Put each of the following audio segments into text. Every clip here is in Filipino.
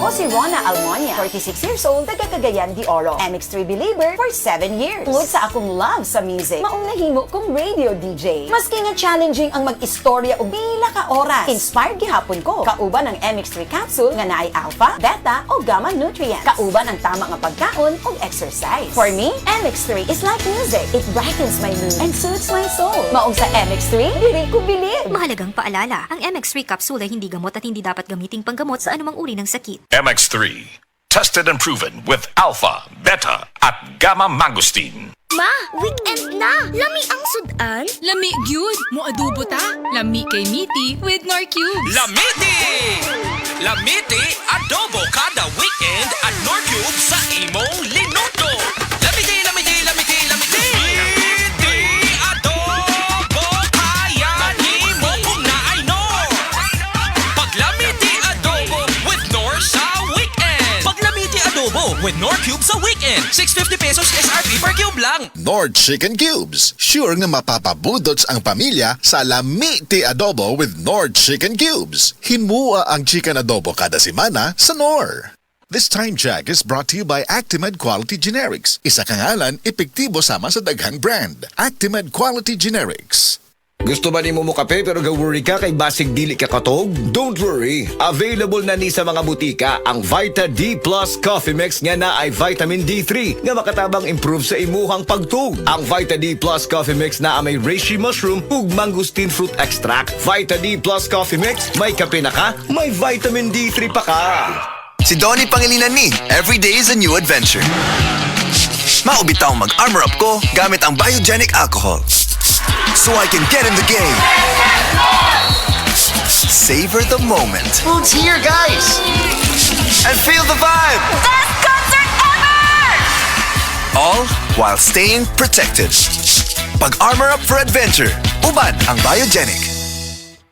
Ako si Rona Almonia, 46 years old, taga Cagayan de Oro. MX3 believer for 7 years. Tungod sa akong love sa music, maong nahimo kong radio DJ. Maski nga challenging ang mag-istorya og pila ka oras, inspired gihapon ko. Kauban ang MX3 capsule nga naay alpha, beta o gamma nutrients. Kauban ang tama nga pagkaon ug exercise. For me, MX3 is like music. It brightens my mood and soothes my soul. Maong sa MX3, diri ko bilib. Mahalagang paalala, ang MX3 capsule ay hindi gamot at hindi dapat gamiting panggamot sa anumang uri ng sakit. MX3, tested and proven with alpha, beta, at gamma mangosteen. Ma, weekend na! Lami ang sudan! Lami gyud mo adobo ta. Lami kay Miti with Nor Cubes. Lamiti! Lamiti adobo kada weekend at Nor Cube sa imong linuto. Lamiti, lamiti, lamiti, lamiti! Lamiti adobo kaya ni mo kung naay Nor. Pag Lamiti adobo with Nor sa weekend. Pag Lamiti adobo with Nor Cube sa weekend, 650 pesos SRP per cube lang. Nord Chicken Cubes. Sure nga mapapabudots ang pamilya sa Lamiti Adobo with Nord Chicken Cubes. Himua ang chicken adobo kada semana sa Nor. This time check is brought to you by Actimed Quality Generics. Isa kangalan, epektibo sama sa daghang brand. Actimed Quality Generics. Gusto ba ni mo kape pero ga-worry ka kay basig dili ka katog? Don't worry! Available na ni sa mga butika ang Vita D Plus Coffee Mix nga na ay vitamin D3 nga makatabang improve sa imuhang pagtug. Ang Vita D Plus Coffee Mix na may reishi mushroom ug mangosteen fruit extract. Vita D Plus Coffee Mix, may kape na ka, may vitamin D3 pa ka. Si Donnie Pangilinan ni, every day is a new adventure. Maubitaw mag-armor up ko gamit ang biogenic alcohol. So I can get in the game. Savor the moment. Food's here, guys! And feel the vibe. Best concert ever! All while staying protected. Pag-armor up for adventure. Uban ang biogenic.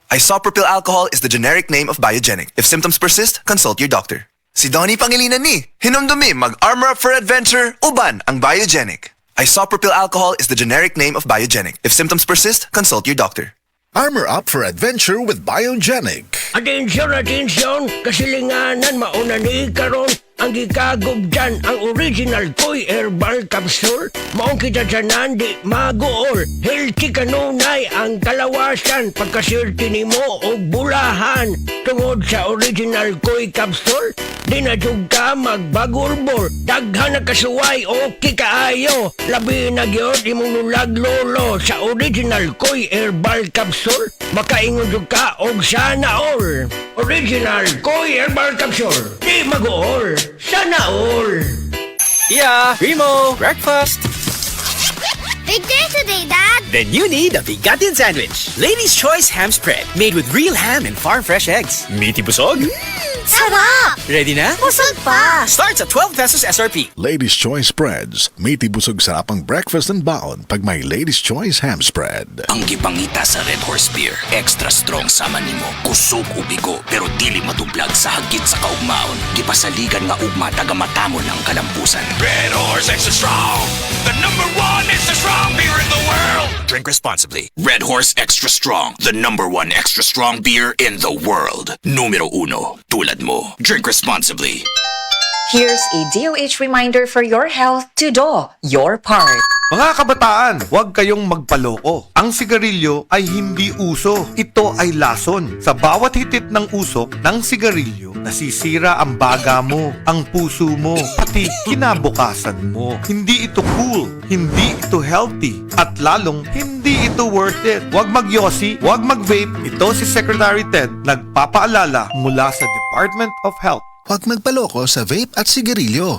Isopropyl alcohol is the generic name of biogenic. If symptoms persist, consult your doctor. Si Donnie Pangilinan ni, hinumdumi mag-armor up for adventure. Uban ang biogenic. Isopropyl alcohol is the generic name of biogenic. If symptoms persist, consult your doctor. Armor up for adventure with Biogenic. Atensyon, atensyon! Kasilinganan mauna ni karon ang gikagob dyan ang original Koy Herbal Capsule. Maong kita dyanan di magool. Healthy kanunay ang kalawasan pagkasirti ni mo o bulahan. Tungod sa original Koy Capsule, di na jug ka magbagurbor. Daghan na kasuway o kikaayo. Labi na gyud imong nulag lolo sa original Koy Herbal Capsule. Makaingon jud ka og sana all. Original Koy Herbal Capsule. Di magool. Sana all. Yeah, Primo, breakfast. Big day today, Dad! Then you need a Bigatin sandwich. Ladies' Choice ham spread made with real ham and farm-fresh eggs. Meaty busog? Sarap! Ready na? Busog pa! Starts at 12 pesos SRP. Ladies' Choice Spreads. Meaty busog sarapang breakfast and baon pag may Ladies' Choice Ham Spread. Ang gipangita sa Red Horse Beer, extra strong sama nimo, kusog ubigo pero dili matublag sa hagit sa kaugmaon. Gipasaligan nga ugma taga matamon ang kalampusan. Red Horse Extra Strong, the #1 extra strong beer in the world. Drink responsibly. Red Horse Extra Strong, the #1 extra strong beer in the world. Numero 1, tulad mo. Drink responsibly. Here's a DOH reminder for your health to do your part. Mga kabataan, huwag kayong magpaloko. Ang sigarilyo ay hindi uso. Ito ay lason. Sa bawat hitit ng usok ng sigarilyo, nasisira ang baga mo, ang puso mo, pati kinabukasan mo. Hindi ito cool, hindi ito healthy, at lalong hindi ito worth it. Huwag magyosi, huwag mag-vape. Ito si Secretary Ted, nagpapaalala mula sa Department of Health. Huwag magpaloko sa vape at sigarilyo.